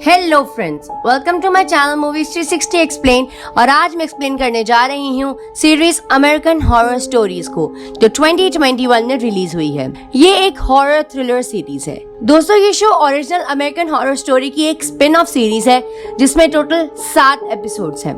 Hello friends, welcome to my channel movies 360 explain. और आज मैं एक्सप्लेन करने जा रही हूँ सीरीज अमेरिकन हॉरर स्टोरीज को, जो 2021 में रिलीज हुई है। ये एक हॉरर थ्रिलर सीरीज है। दोस्तों, ये show original American horror story की एक स्पिन ऑफ सीरीज है, जिसमें टोटल 7 एपिसोड्स हैं।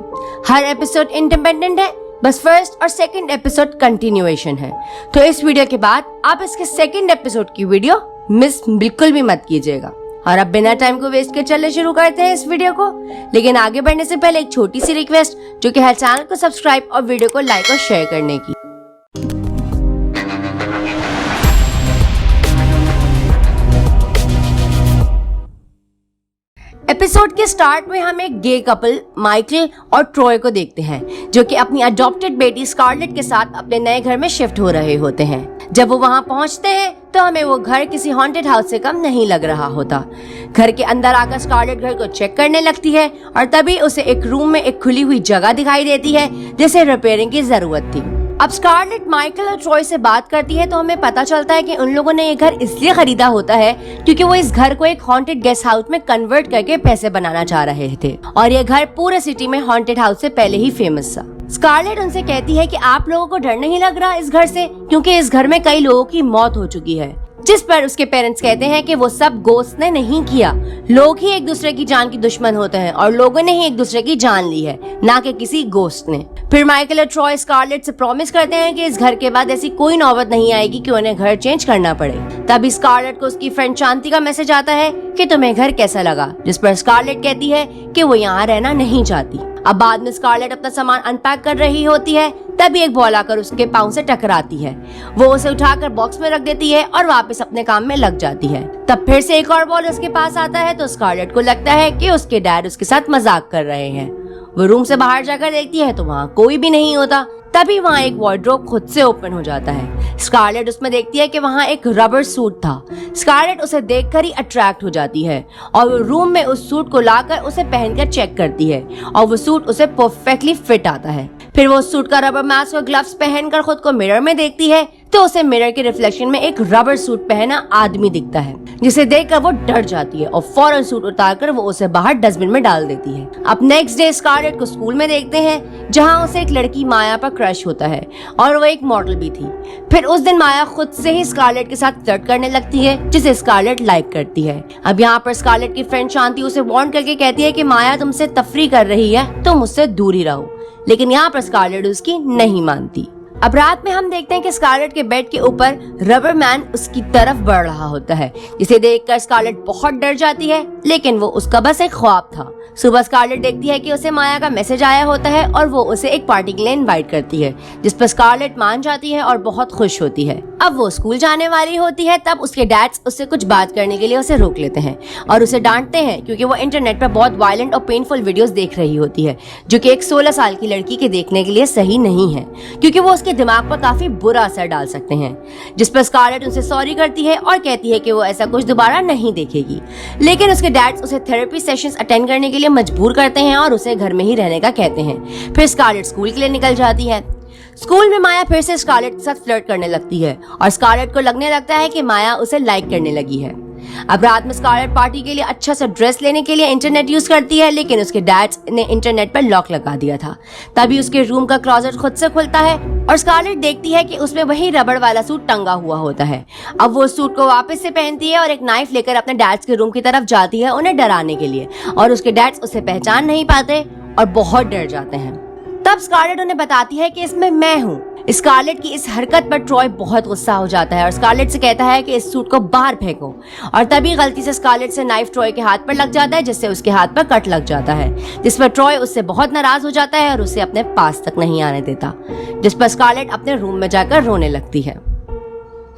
हर एपिसोड इंडिपेंडेंट है, बस फर्स्ट और सेकंड एपिसोड कंटिन्यूएशन है। तो इस वीडियो के बाद आप इसके सेकंड एपिसोड की वीडियो मिस बिल्कुल भी मत कीजिएगा। और अब बिना टाइम को वेस्ट कर चलने शुरू करते हैं इस वीडियो को। लेकिन आगे बढ़ने से पहले एक छोटी सी रिक्वेस्ट, जो कि है चैनल को सब्सक्राइब और वीडियो को लाइक और शेयर करने की। एपिसोड के स्टार्ट में हम एक गे कपल माइकल और ट्रॉय को देखते हैं, जो कि अपनी अडॉप्टेड बेटी स्कारलेट के साथ अपने नए घर में शिफ्ट हो रहे होते हैं। जब वो वहां पहुंचते हैं तो हमें वो घर किसी हॉन्टेड हाउस से कम नहीं लग रहा होता। घर के अंदर आकर स्कारलेट घर को चेक करने लगती है और तभी उसे एक रूम में एक खुली हुई जगह दिखाई देती है जिसे रिपेयरिंग की जरूरत थी। अब स्कारलेट माइकल और ट्रॉय से बात करती है तो हमें पता चलता है कि उन लोगों ने ये घर इसलिए खरीदा होता है क्योंकि वो इस घर को एक हॉन्टेड गेस्ट हाउस में कन्वर्ट करके पैसे बनाना चाह रहे थे, और ये घर पूरे सिटी में हॉन्टेड हाउस से पहले ही फेमस था। स्कारलेट उनसे कहती है कि आप लोगों को डर नहीं लग रहा इस घर से, क्योंकि इस घर में कई लोगों की मौत हो चुकी है। जिस पर उसके पेरेंट्स कहते हैं कि वो सब गोस्ट ने नहीं किया, लोग ही एक दूसरे की जान की दुश्मन होते हैं और लोगों ने ही एक दूसरे की जान ली है, ना कि किसी गोस्ट ने। फिर माइकल और ट्रॉय स्कारलेट से प्रॉमिस करते हैं कि इस घर के बाद ऐसी कोई नौबत नहीं आएगी कि उन्हें घर चेंज करना पड़े। तभी स्कारलेट को उसकी फ्रेंड शांति का मैसेज आता है कि तुम्हें घर कैसा लगा, जिस पर स्कारलेट कहती है कि वो यहाँ रहना नहीं चाहती। अब बाद में स्कारलेट अपना सामान अनपैक कर रही होती है, तभी एक बॉल आकर उसके पाँव से टकराती है। वो उसे उठाकर बॉक्स में रख देती है और वापस अपने काम में लग जाती है। तब फिर से एक और बॉल उसके पास आता है तो स्कारलेट को लगता है कि उसके डैड उसके साथ मजाक कर रहे हैं। वो रूम से बाहर जाकर देखती है तो वहाँ कोई भी नहीं होता। तभी वहाँ एक वार्डरोब खुद से ओपन हो जाता है। स्कारलेट उसमें देखती है कि वहाँ एक रबर सूट था। स्कारलेट उसे देखकर ही अट्रैक्ट हो जाती है और वो रूम में उस सूट को लाकर उसे पहनकर चेक करती है और वो सूट उसे परफेक्टली फिट आता है। फिर वो सूट का रबर मास्क और ग्लव्स पहनकर खुद को मिरर में देखती है तो उसे मिरर के रिफ्लेक्शन में एक रबर सूट पहना आदमी दिखता है, जिसे देखकर वो डर जाती है और फौरन सूट उतारकर वो उसे बाहर डस्टबिन में डाल देती है। अब नेक्स्ट डे स्कारलेट को स्कूल में देखते हैं, जहाँ उसे एक लड़की माया पर क्रश होता है और वो एक मॉडल भी थी। फिर उस दिन माया खुद से ही स्कारलेट के साथ फ्लर्ट करने लगती है, जिसे स्कारलेट लाइक करती है। अब यहाँ पर स्कारलेट की फ्रेंड शांति उसे वार्न करके कहती है कि माया तुमसे तफरी कर रही है तो मुझसे दूर ही रहो, लेकिन यहाँ पर स्कारलेट उसकी नहीं मानती। अब रात में हम देखते हैं कि स्कारलेट के बेड के ऊपर रबर मैन उसकी तरफ बढ़ रहा होता है, जिसे देखकर स्कारलेट बहुत डर जाती है, लेकिन वो उसका बस एक ख्वाब था। सुबह स्कारलेट देखती है कि उसे माया का मैसेज आया होता है और वो उसे एक पार्टी के लिए इनवाइट करती है, जिस पर स्कारलेट मान जाती है और बहुत खुश होती है। अब वो स्कूल जाने वाली होती है, तब उसके डैड्स उससे कुछ बात करने के लिए उसे रोक लेते हैं और उसे डांटते हैं क्योंकि वो इंटरनेट पर बहुत वायलेंट और पेनफुल वीडियोस देख रही होती है, जो कि एक 16 साल की लड़की के देखने के लिए सही नहीं है, क्योंकि वो उसके दिमाग पर काफी बुरा असर डाल सकते हैं। जिस पर स्कारलेट उनसे सॉरी करती है और कहती है कि वो ऐसा कुछ दोबारा नहीं देखेगी, लेकिन उसके डैड्स उसे थेरेपी सेशंस अटेंड करने के लिए मजबूर करते हैं और उसे घर में ही रहने का कहते हैं। फिर स्कारलेट स्कूल के लिए निकल जाती है। स्कूल में माया फिर से स्कारलेट के साथ फ्लर्ट करने लगती है और स्कारलेट को लगने लगता है कि माया उसे लाइक करने लगी है। अब रात में स्कारलेट पार्टी के लिए अच्छा सा ड्रेस लेने के लिए इंटरनेट यूज करती है, लेकिन उसके डैड ने इंटरनेट पर लॉक लगा दिया था। तभी उसके रूम का क्लोजेट खुद से खुलता है और स्कारलेट देखती है कि उसमें वही रबड़ वाला सूट टंगा हुआ होता है। अब वो सूट को वापस से पहनती है और एक नाइफ लेकर अपने डैड्स के रूम की तरफ जाती है उन्हें डराने के लिए, और उसके डैड्स उसे पहचान नहीं पाते और बहुत डर जाते हैं। तब स्कारलेट उन्हें बताती है कि इसमें मैं हूँ। स्कारलेट की इस हरकत पर ट्रॉय बहुत गुस्सा हो जाता है और स्कारलेट से कहता है कि इस सूट को बाहर फेंको, और तभी गलती से स्कारलेट से नाइफ ट्रॉय के हाथ पर लग जाता है, जिससे उसके हाथ पर कट लग जाता है, जिस पर ट्रॉय उससे बहुत नाराज हो जाता है और उसे अपने पास तक नहीं आने देता, जिस पर स्कारलेट अपने रूम में जाकर रोने लगती है।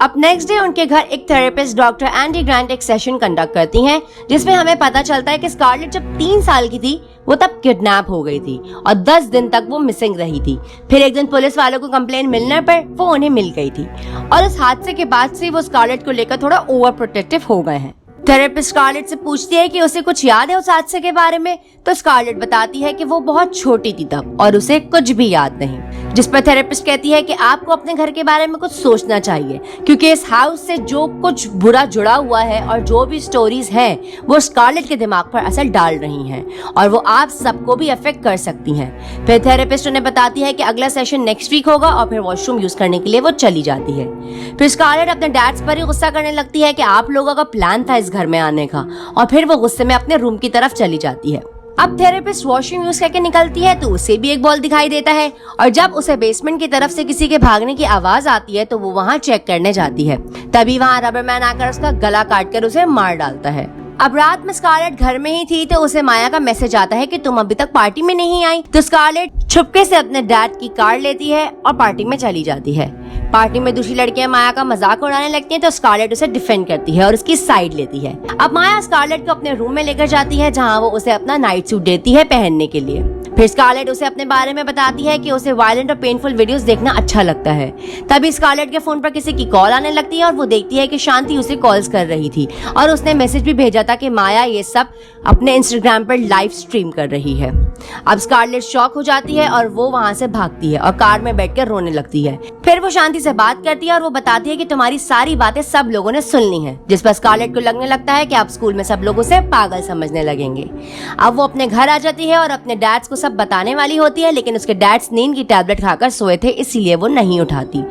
अब नेक्स्ट डे उनके घर एक थेरेपिस्ट डॉक्टर एंडी ग्रांट एक सेशन कंडक्ट करती हैं, जिसमें हमें पता चलता है कि स्कारलेट जब 3 साल की थी वो तब किडनैप हो गई थी और 10 दिन तक वो मिसिंग रही थी। फिर एक दिन पुलिस वालों को कंप्लेन मिलने पर वो उन्हें मिल गई थी, और इस हादसे के बाद से वो स्कारलेट को लेकर थोड़ा ओवर प्रोटेक्टिव हो गए हैं। थेरेपिस्ट स्कारलेट से पूछती है कि उसे कुछ याद है उस हादसे के बारे में, तो स्कारलेट बताती है कि वो बहुत छोटी थी तब और उसे कुछ भी याद नहीं, जिस पर थेरेपिस्ट कहती है कि आपको अपने घर के बारे में कुछ सोचना चाहिए, क्योंकि इस हाउस से जो कुछ बुरा जुड़ा हुआ है और जो भी स्टोरीज हैं वो स्कारलेट के दिमाग पर असर डाल रही हैं और वो आप सबको भी अफेक्ट कर सकती हैं। फिर थेरेपिस्ट उन्हें बताती है कि अगला सेशन नेक्स्ट वीक होगा और फिर वॉशरूम यूज करने के लिए वो चली जाती है। फिर स्कारलेट अपने डैड्स पर ही गुस्सा करने लगती है कि आप लोगों का प्लान था इस घर में आने का, और फिर वो गुस्से में अपने रूम की तरफ चली जाती है। अब थेरेपिस्ट वॉशरूम यूज करके निकलती है तो उसे भी एक बॉल दिखाई देता है, और जब उसे बेसमेंट की तरफ से किसी के भागने की आवाज आती है तो वो वहाँ चेक करने जाती है। तभी वहाँ रबरमैन आकर उसका गला काटकर उसे मार डालता है। अब रात में स्कारलेट घर में ही थी तो उसे माया का मैसेज आता है कि तुम अभी तक पार्टी में नहीं आई। तो स्कारलेट छुपके से अपने डैड की कार लेती है और पार्टी में चली जाती है। पार्टी में दूसरी लड़कियां माया का मजाक उड़ाने लगती हैं तो स्कारलेट उसे डिफेंड करती है और उसकी साइड लेती है। अब माया स्कारलेट को अपने रूम में लेकर जाती है जहां वो उसे अपना नाइट सूट देती है पहनने के लिए। फिर स्कारलेट उसे अपने बारे में बताती है कि उसे वायलेंट और पेनफुल वीडियोस देखना अच्छा लगता है। तभी स्कारलेट के फोन पर किसी की कॉल आने लगती है और वो देखती है कि शांति उसे कॉल्स कर रही थी और उसने मैसेज भी भेजा था कि माया ये सब अपने इंस्टाग्राम पर लाइव स्ट्रीम कर रही है। अब स्कारलेट शॉक हो जाती है और वो वहाँ से भागती है और कार में बैठकर रोने लगती है। फिर वो शांति से बात करती है और वो बताती है कि तुम्हारी सारी बातें सब लोगों ने सुन ली हैं, जिस पर स्कारलेट को लगने लगता है कि अब स्कूल में सब लोग उसे पागल समझने लगेंगे। अब वो अपने घर आ जाती है और अपने डैड्स को सब बताने वाली होती है, लेकिन उसके डैड्स नींद की टैबलेट खाकर सोए थे इसीलिए वो नहीं उठाती।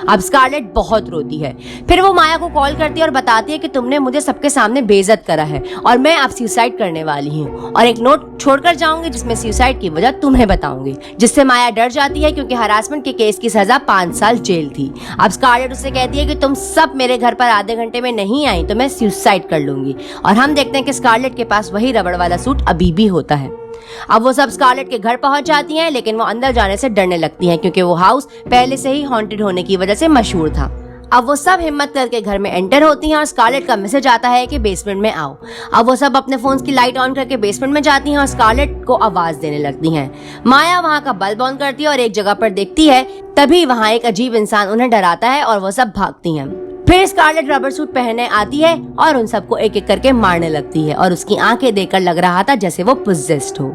अब स्कारलेट बहुत रोती है। फिर वो माया को कॉल करती है और बताती है कि तुमने मुझे सबके सामने बेइज्जत करा है और मैं अब सुसाइड करने वाली हूँ और एक नोट छोड़कर जाऊंगी जिसमें सुसाइड की वजह तुम्हें बताऊंगी, जिससे माया डर जाती है क्योंकि हरासमेंट के केस की सजा 5 साल जेल थी। अब स्कारलेट उससे कहती है कि तुम सब मेरे घर पर आधे घंटे में नहीं आई तो मैं सुसाइड कर लूंगी, और हम देखते हैं कि स्कारलेट के पास वही रबड़ वाला सूट अभी भी होता है। अब वो सब स्कारलेट के घर पहुंच जाती हैं, लेकिन वो अंदर जाने से डरने लगती हैं क्योंकि वो हाउस पहले से ही हॉन्टेड होने की वजह से मशहूर था। अब वो सब हिम्मत करके घर में एंटर होती हैं और स्कारलेट का मैसेज आता है कि बेसमेंट में आओ। अब वो सब अपने फोन्स की लाइट ऑन करके बेसमेंट में जाती हैं और स्कारलेट को आवाज देने लगती हैं। माया वहाँ का बल्ब ऑन करती है और एक जगह पर देखती है, तभी वहाँ एक अजीब इंसान उन्हें डराता है और वो सब भागती हैं। फिर स्कारलेट रबर सूट पहने आती है और उन सबको एक एक करके मारने लगती है और उसकी आंखें देखकर लग रहा था जैसे वो पोजेस्ड हो।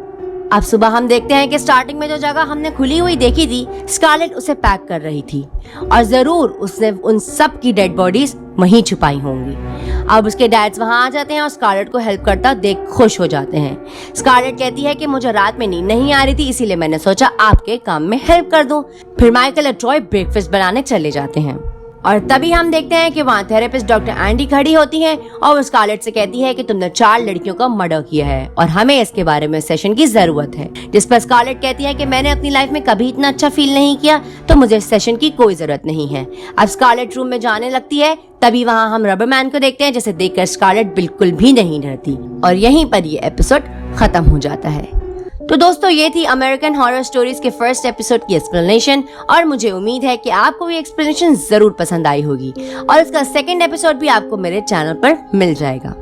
अब सुबह हम देखते हैं कि स्टार्टिंग में जो जगह हमने खुली हुई देखी थी, स्कारलेट उसे पैक कर रही थी और जरूर उसने उन सब की डेड बॉडीज वहीं छुपाई होंगी। अब उसके डैड्स वहां आ जाते हैं और स्कारलेट को हेल्प करता देख खुश हो जाते हैं। स्कारलेट कहती है कि मुझे रात में नींद नहीं आ रही थी, इसीलिए मैंने सोचा आपके काम में हेल्प कर दूं। फिर माइकल और ट्रॉय ब्रेकफास्ट बनाने चले जाते हैं और तभी हम देखते हैं कि वहाँ थेरेपिस्ट डॉक्टर एंडी खड़ी होती हैं और वो स्कारलेट से कहती है कि तुमने 4 लड़कियों का मर्डर किया है और हमें इसके बारे में सेशन की जरूरत है। जिस पर स्कारलेट कहती है कि मैंने अपनी लाइफ में कभी इतना अच्छा फील नहीं किया, तो मुझे इस सेशन की कोई जरूरत नहीं है। अब स्कारलेट रूम में जाने लगती है, तभी वहाँ हम रबरमैन को देखते हैं जिसे देखकर स्कारलेट बिल्कुल भी नहीं डरती और यहीं पर ये एपिसोड खत्म हो जाता है। तो दोस्तों, ये थी अमेरिकन हॉरर स्टोरीज के फर्स्ट एपिसोड की एक्सप्लेनेशन और मुझे उम्मीद है कि आपको ये एक्सप्लेनेशन जरूर पसंद आई होगी और इसका सेकंड एपिसोड भी आपको मेरे चैनल पर मिल जाएगा।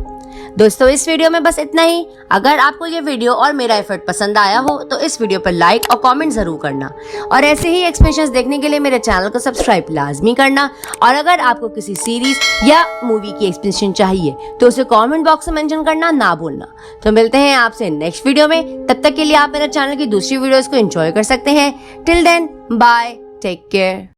दोस्तों, इस वीडियो में बस इतना ही। अगर आपको ये वीडियो और मेरा एफर्ट पसंद आया हो तो इस वीडियो पर लाइक और कमेंट जरूर करना और ऐसे ही एक्सप्लेनेशंस देखने के लिए मेरे चैनल को सब्सक्राइब लाजमी करना। और अगर आपको किसी सीरीज या मूवी की एक्सप्लेनेशन चाहिए तो उसे कमेंट बॉक्स में मेंशन करना ना भूलना। तो मिलते हैं आपसे नेक्स्ट वीडियो में, तब तक के लिए आप मेरे चैनल की दूसरी वीडियोस को एंजॉय कर सकते हैं। Till then, bye, take care.